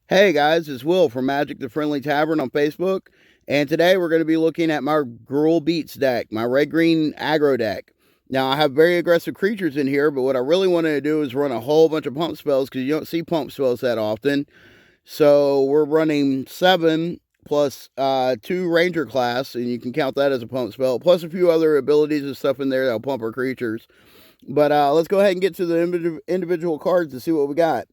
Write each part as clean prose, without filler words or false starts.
Hey guys, it's Will from Magic the Friendly Tavern on Facebook, and today we're going to be looking at my Gruul Beats deck, my red-green aggro deck. Now, I have very aggressive creatures in here, but what I really wanted to do is run a whole bunch of pump spells because you don't see pump spells that often. So we're running 7 plus 2 Ranger class, and you can count that as a pump spell, plus a few other abilities and stuff in there that'll pump our creatures. But let's go ahead and get to the individual cards to see what we got.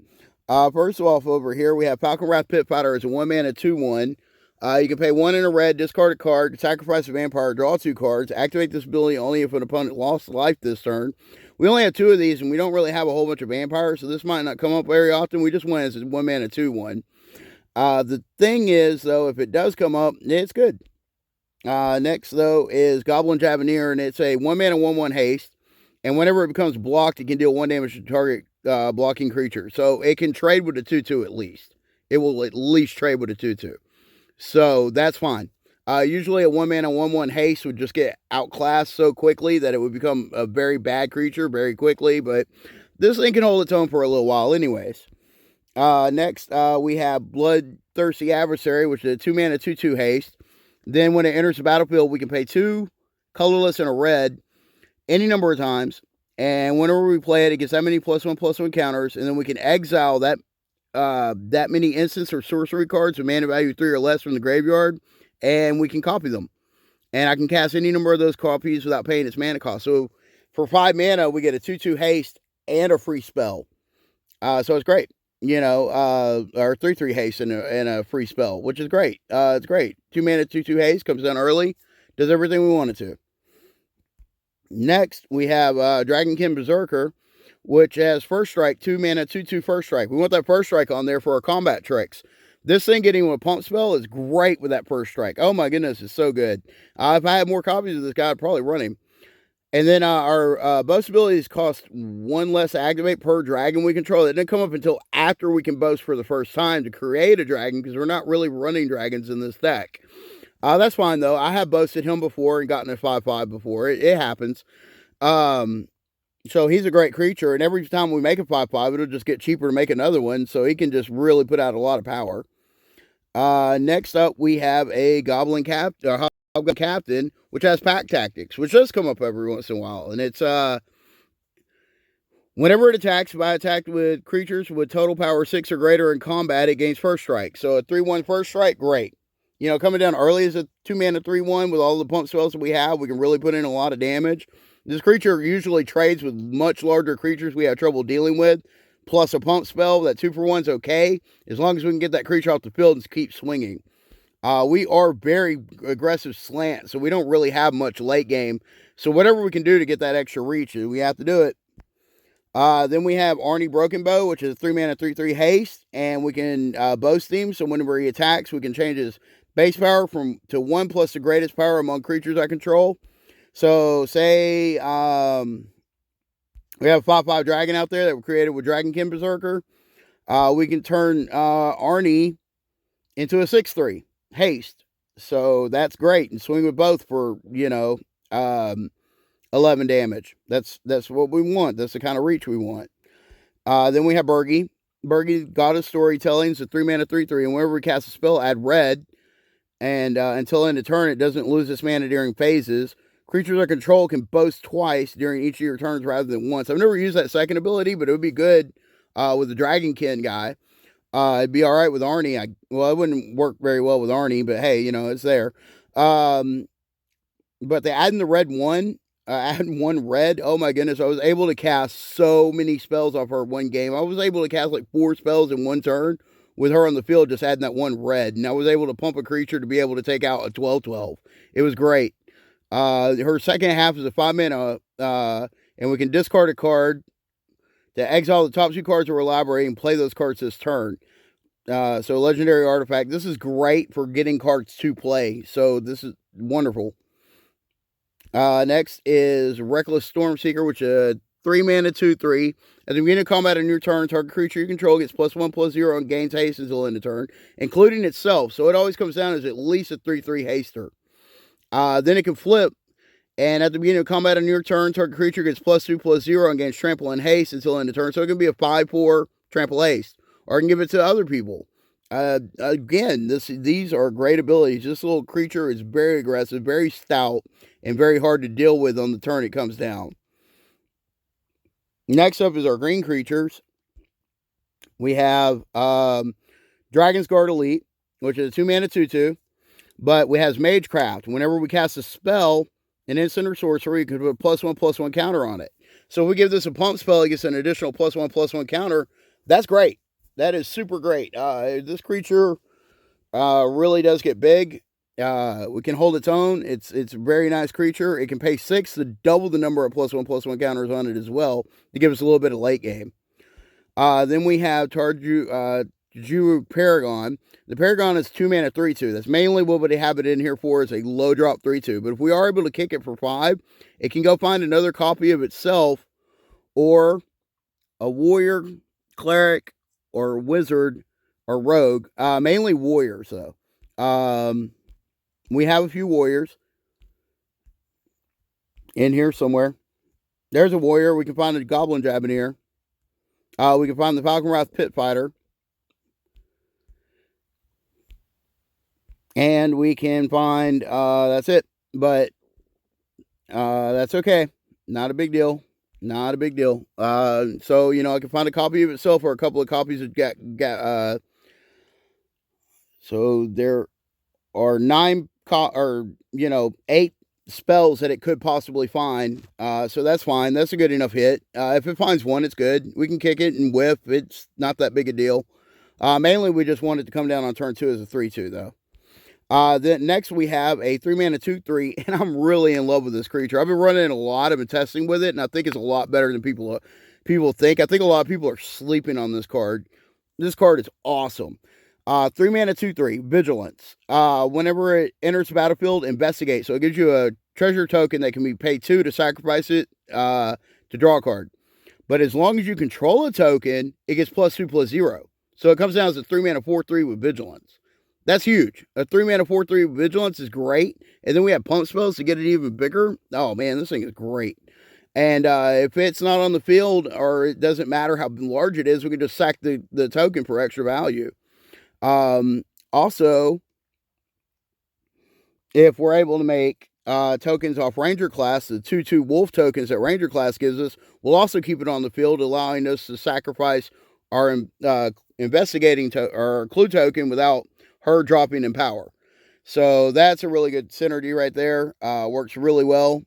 First off, over here we have Falcon Wrath Pit Fighter as a 1-mana 2/1. You can pay 1 in a red, discard a card, sacrifice a vampire, draw 2 cards, activate this ability only if an opponent lost life this turn. We only have 2 of these, and we don't really have a whole bunch of vampires, so this might not come up very often. We just went as a 1-mana 2/1. The thing is, though, if it does come up, it's good. Next, though, is Goblin Javeneer, and it's a 1-mana 1/1 haste. And whenever it becomes blocked, it can deal 1 damage to target blocking creature. So it can trade with a 2/2 at least. It will at least trade with a 2/2. So that's fine. Usually a 1-mana 1/1 haste would just get outclassed so quickly that it would become a very bad creature very quickly. But this thing can hold its own for a little while anyways. Next, we have Bloodthirsty Adversary, which is a 2-mana 2/2 haste. Then when it enters the battlefield, we can pay 2 colorless and a red any number of times, and whenever we play it, it gets that many +1/+1 counters, and then we can exile that many instance or sorcery cards with mana value 3 or less from the graveyard, and we can copy them. And I can cast any number of those copies without paying its mana cost. So for 5 mana, we get a 2/2 haste and a free spell. So it's great. Or 3/3 haste and a free spell, which is great. It's great. 2 mana 2/2 haste comes down early, does everything we want it to. Next, we have Kim Berserker, which has first strike, 2 mana, 2/2 first strike. We want that first strike on there for our combat tricks. This thing getting a pump spell is great with that first strike. Oh my goodness, it's so good. If I had more copies of this guy, I'd probably run him. And then our boast abilities cost 1 less to activate per dragon we control. It didn't come up until after we can boast for the first time to create a dragon because we're not really running dragons in this deck. That's fine, though. I have boasted him before and gotten a 5/5 before. It happens. So he's a great creature, and every time we make a 5/5, it'll just get cheaper to make another one, so he can just really put out a lot of power. Next up, we have a Goblin Captain, which has Pack Tactics, which does come up every once in a while, and it's whenever it attacks, if I attack with creatures with total power 6 or greater in combat, it gains first strike. So a 3/1 first strike, great. Coming down early as a 2-mana 3/1 with all the pump spells that we have, we can really put in a lot of damage. This creature usually trades with much larger creatures we have trouble dealing with, plus a pump spell. That 2-for-1's okay, as long as we can get that creature off the field and keep swinging. We are very aggressive slant, so we don't really have much late game. So whatever we can do to get that extra reach, we have to do it. Then we have Arnie Broken Bow, which is a 3-mana 3/3 haste, and we can boast him. So whenever he attacks, we can change his base power to 1 plus the greatest power among creatures I control. So say we have a 5/5 dragon out there that we created with Kim Berserker. We can turn Arnie into a 6/3 haste. So that's great, and swing with both for 11 damage. That's what we want. That's the kind of reach we want. Then we have Bergie. Bergie, God of Storytelling, is a 3-mana 3/3, and whenever we cast a spell, add red. And until end of turn, it doesn't lose its mana during phases. Creatures I control can boast twice during each of your turns rather than once. I've never used that second ability, but it would be good with the Dragonkin guy. It'd be all right with Arnie. It wouldn't work very well with Arnie, but hey, it's there. But they add in the red 1. Add 1 red. Oh my goodness, I was able to cast so many spells off her one game. I was able to cast like 4 spells in one turn with her on the field, just adding that 1 red. And I was able to pump a creature to be able to take out a 12/12. It was great. Her second half is a 5-mana, and we can discard a card to exile the top 2 cards of our library and play those cards this turn. So legendary artifact. This is great for getting cards to play. So this is wonderful. Next is Reckless Stormseeker, which is a 3-mana 2/3. At the beginning of combat on your turn, target creature you control gets +1/+0 and gains haste until end of turn, including itself. So it always comes down as at least a 3/3 haster. Then it can flip, and at the beginning of combat on your turn, target creature gets +2/+0 and gains trample and haste until end of turn. So it can be a 5/4 trample haste, or I can give it to other people. Again, these are great abilities. This little creature is very aggressive, very stout, and very hard to deal with on the turn it comes down. Next up is our green creatures. We have Dragon's Guard Elite, which is a 2-mana 2/2, but we has Magecraft. Whenever we cast a spell, an instant or sorcery, you can put a +1/+1 counter on it. So if we give this a pump spell, it gets an additional +1/+1 counter. That's great. That is super great. This creature really does get big. We can hold its own. It's a very nice creature. It can pay 6 to double the number of +1/+1 counters on it as well to give us a little bit of late game. Then we have Tarju Paragon. The Paragon is 2-mana 3/2. That's mainly what we have it in here for, is a low drop 3/2. But if we are able to kick it for 5, it can go find another copy of itself, or a warrior, cleric, or wizard, or rogue. Mainly warriors, though. We have a few warriors in here somewhere. There's a warrior. We can find a Goblin Jaboneer. We can find the Falconwrath Pit Fighter. And we can find, that's it. But that's okay. Not a big deal. Not a big deal. So, I can find a copy of itself or a couple of copies of so there are 8 spells that it could possibly find. So that's fine. That's a good enough hit. If it finds one, it's good. We can kick it and whiff. It's not that big a deal. Mainly, we just want it to come down on turn 2 as a 3/2, though. Then next we have a 3-mana 2/3, and I'm really in love with this creature. I've been running a lot. I've been testing with it, and I think it's a lot better than people think. I think a lot of people are sleeping on this card. This card is awesome. 3-mana 2/3, Vigilance. Whenever it enters the battlefield, investigate. So it gives you a treasure token that can be paid 2 to sacrifice it to draw a card. But as long as you control a token, it gets +2/+0. So it comes down as a 3-mana 4/3 with Vigilance. That's huge. A 3-mana 4/3 with Vigilance is great. And then we have pump spells to get it even bigger. Oh, man, this thing is great. And if it's not on the field, or it doesn't matter how large it is, we can just sack the token for extra value. Also, if we're able to make tokens off Ranger class, the 2/2 Wolf tokens that Ranger class gives us, we'll also keep it on the field, allowing us to sacrifice our investigating or clue token without her dropping in power. So that's a really good synergy right there. Works really well.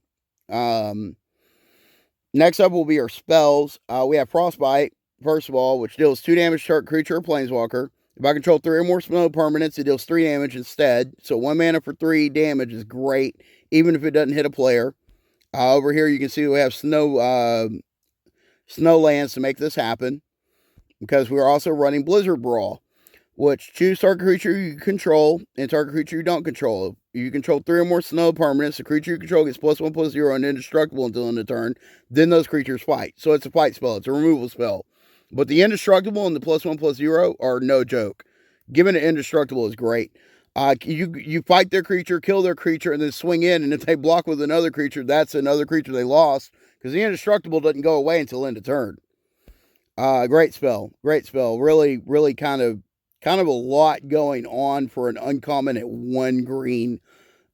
Next up will be our spells. We have Frostbite, first of all, which deals 2 damage to target creature or planeswalker. If I control 3 or more snow permanents, it deals 3 damage instead. So 1 mana for 3 damage is great, even if it doesn't hit a player. Over here, you can see we have snow lands to make this happen, because we're also running Blizzard Brawl, which choose target creature you control and target creature you don't control. If you control 3 or more snow permanents, the creature you control gets +1/+0 and indestructible until end of turn. Then those creatures fight. So it's a fight spell. It's a removal spell. But the indestructible and the +1/+0 are no joke. Giving it indestructible is great. You fight their creature, kill their creature, and then swing in. And if they block with another creature, that's another creature they lost, because the indestructible doesn't go away until end of turn. Great spell. Great spell. Really, really kind of a lot going on for an uncommon at 1 green.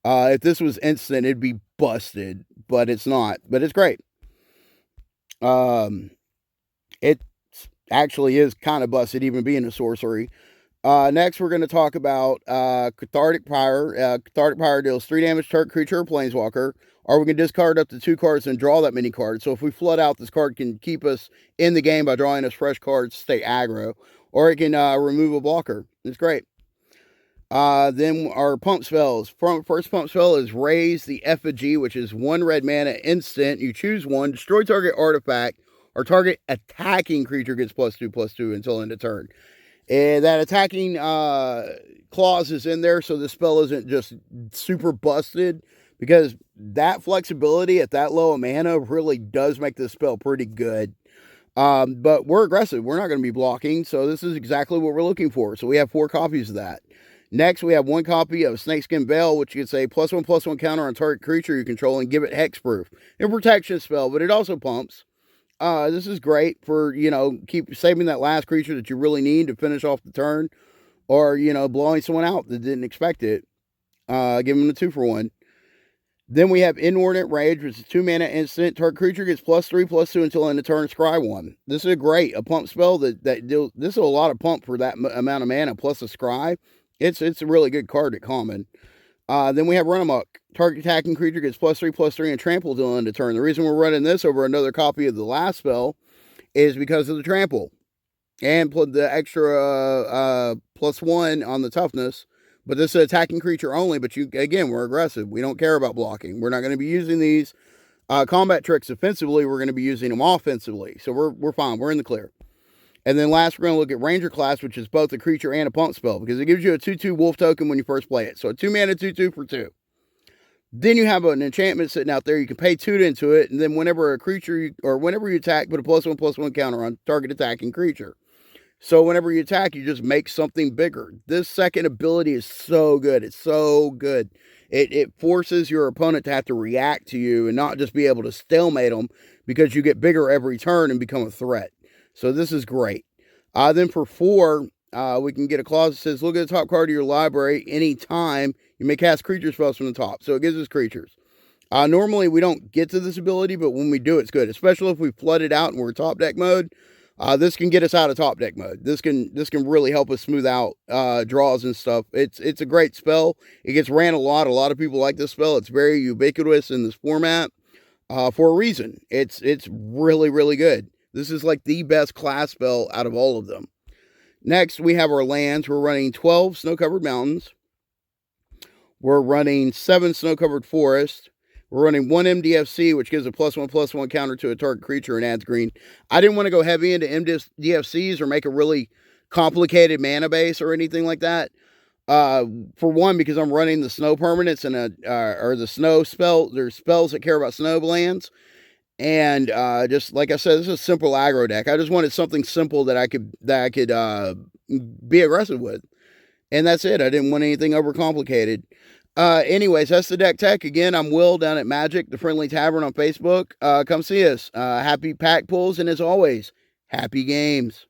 If this was instant, it'd be busted, but it's not. But it's great. It actually is kind of busted, even being a sorcery. Next, we're going to talk about Cathartic Power. Cathartic Power deals 3 damage to target creature or planeswalker, or we can discard up to 2 cards and draw that many cards. So if we flood out, this card can keep us in the game by drawing us fresh cards to stay aggro, or it can remove a blocker. It's great. Then our pump spells. First pump spell is Raise the Effigy, which is 1 red mana instant. You choose 1, destroy target artifact, or target attacking creature gets +2/+2 until end of turn. And that attacking clause is in there, so the spell isn't just super busted, because that flexibility at that low of mana really does make this spell pretty good. But we're aggressive. We're not going to be blocking, so this is exactly what we're looking for. So we have 4 copies of that. Next, we have 1 copy of Snakeskin Veil, which you can say +1/+1 counter on target creature you control and give it hexproof. A protection spell, but it also pumps. This is great for, keep saving that last creature that you really need to finish off the turn. or, blowing someone out that didn't expect it. Give them a 2-for-1. Then we have Inordinate Rage, which is a 2-mana instant. Target creature gets +3/+2 until end of turn. Scry 1. This is a pump spell that deals. This is a lot of pump for that amount of mana plus a scry. It's a really good card at common. Then we have Run Amok. Target attacking creature gets +3/+3 and trample till end of turn. The reason we're running this over another copy of the last spell is because of the trample and put the extra +1 on the toughness. But this is attacking creature only, but we're aggressive. We don't care about blocking. We're not going to be using these combat tricks offensively. We're going to be using them offensively. So we're fine. We're in the clear. And then last, we're going to look at Ranger class, which is both a creature and a pump spell, because it gives you a 2/2 wolf token when you first play it. So a 2-mana 2/2 for 2. Then you have an enchantment sitting out there. You can pay 2 into it, and then whenever whenever you attack, put a +1/+1 counter on target attacking creature. So whenever you attack, you just make something bigger. This second ability is so good. It's so good. It forces your opponent to have to react to you and not just be able to stalemate them, because you get bigger every turn and become a threat. So this is great. Then for 4, we can get a clause that says, look at the top card of your library anytime you may cast creature spells from the top. So it gives us creatures. Normally we don't get to this ability, but when we do, it's good, especially if we flood it out and we're top deck mode. This can get us out of top deck mode. This can really help us smooth out draws and stuff. It's a great spell. It gets ran a lot. A lot of people like this spell. It's very ubiquitous in this format for a reason. It's really, really good. This is like the best class spell out of all of them. Next, we have our lands. We're running 12 snow-covered mountains. We're running 7 snow-covered forests. We're running 1 MDFC, which gives a +1/+1 counter to a target creature and adds green. I didn't want to go heavy into MDFCs or make a really complicated mana base or anything like that. For one, because I'm running the snow permanents and or the snow spell. There's spells that care about snow lands. And just like I said, this is a simple aggro deck. I just wanted something simple that I could be aggressive with. And that's it. I didn't want anything overcomplicated. Anyways, that's the deck tech. Again, I'm Will down at Magic, the Friendly Tavern on Facebook. Come see us. Happy pack pulls, and as always, happy games.